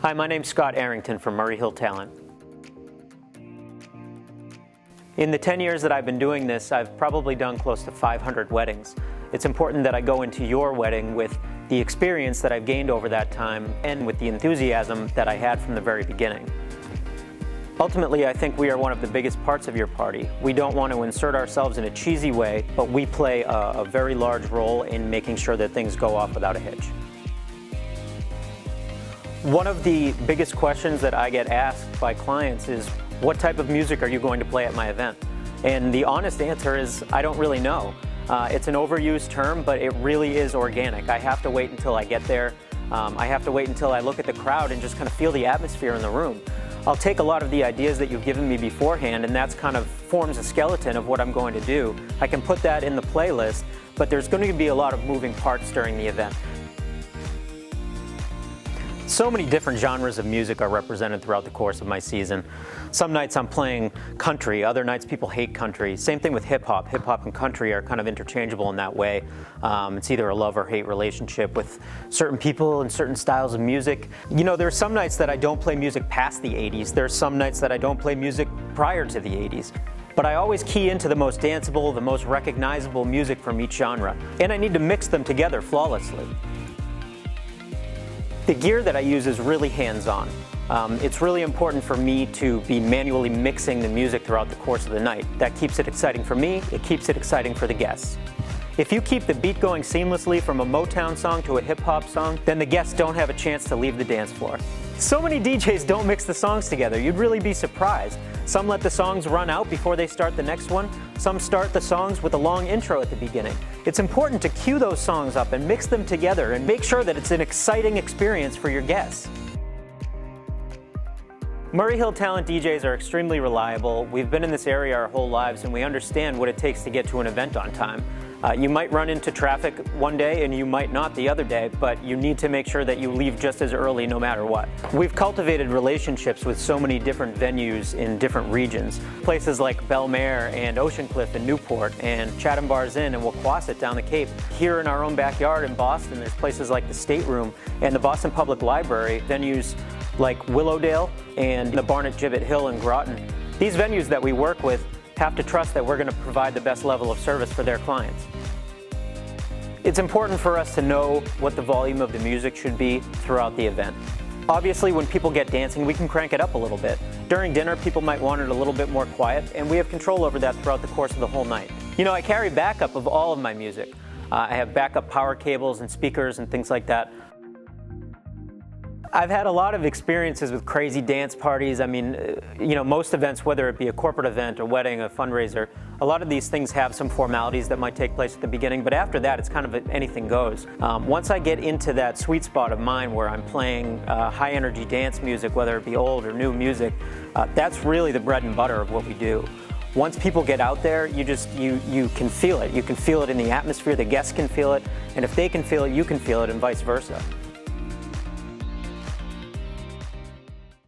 Hi, my name's Scott Arrington from Murray Hill Talent. In the 10 years that I've been doing this, I've probably done close to 500 weddings. It's important that I go into your wedding with the experience that I've gained over that time and with the enthusiasm that I had from the very beginning. Ultimately, I think we are one of the biggest parts of your party. We don't want to insert ourselves in a cheesy way, but we play a very large role in making sure that things go off without a hitch. One of the biggest questions that I get asked by clients is, what type of music are you going to play at my event? And the honest answer is, I don't really know. It's an overused term, but it really is organic. I have to wait until I get there. I have to wait until I look at the crowd and just kind of feel the atmosphere in the room. I'll take a lot of the ideas that you've given me beforehand, and that's kind of forms a skeleton of what I'm going to do. I can put that in the playlist, but there's going to be a lot of moving parts during the event. So many different genres of music are represented throughout the course of my season. Some nights I'm playing country, other nights people hate country. Same thing with hip-hop. Hip-hop and country are kind of interchangeable in that way. It's either a love or hate relationship with certain people and certain styles of music. You know, there's some nights that I don't play music past the 80s. There's some nights that I don't play music prior to the 80s. But I always key into the most danceable, the most recognizable music from each genre. And I need to mix them together flawlessly. The gear that I use is really hands-on. It's really important for me to be manually mixing the music throughout the course of the night. That keeps it exciting for me, it keeps it exciting for the guests. If you keep the beat going seamlessly from a Motown song to a hip-hop song, then the guests don't have a chance to leave the dance floor. So many DJs don't mix the songs together, you'd really be surprised. Some let the songs run out before they start the next one. Some start the songs with a long intro at the beginning. It's important to cue those songs up and mix them together and make sure that it's an exciting experience for your guests. Murray Hill Talent DJs are extremely reliable. We've been in this area our whole lives and we understand what it takes to get to an event on time. You might run into traffic one day and you might not the other day, but you need to make sure that you leave just as early no matter what. We've cultivated relationships with so many different venues in different regions. Places like Belmare and Ocean Cliff and Newport and Chatham Bars Inn and Wauquasit down the Cape. Here in our own backyard in Boston, there's places like the State Room and the Boston Public Library, venues like Willowdale and the Barnet Gibbet Hill in Groton. These venues that we work with have to trust that we're going to provide the best level of service for their clients. It's important for us to know what the volume of the music should be throughout the event. Obviously, when people get dancing, we can crank it up a little bit. During dinner, people might want it a little bit more quiet, and we have control over that throughout the course of the whole night. You know, I carry backup of all of my music. I have backup power cables and speakers and things like that. I've had a lot of experiences with crazy dance parties. I mean, you know, most events, whether it be a corporate event, a wedding, a fundraiser, a lot of these things have some formalities that might take place at the beginning, but after that, it's kind of anything goes. Once I get into that sweet spot of mine where I'm playing high energy dance music, whether it be old or new music, that's really the bread and butter of what we do. Once people get out there, you can feel it. You can feel it in the atmosphere, the guests can feel it, and if they can feel it, you can feel it, and vice versa.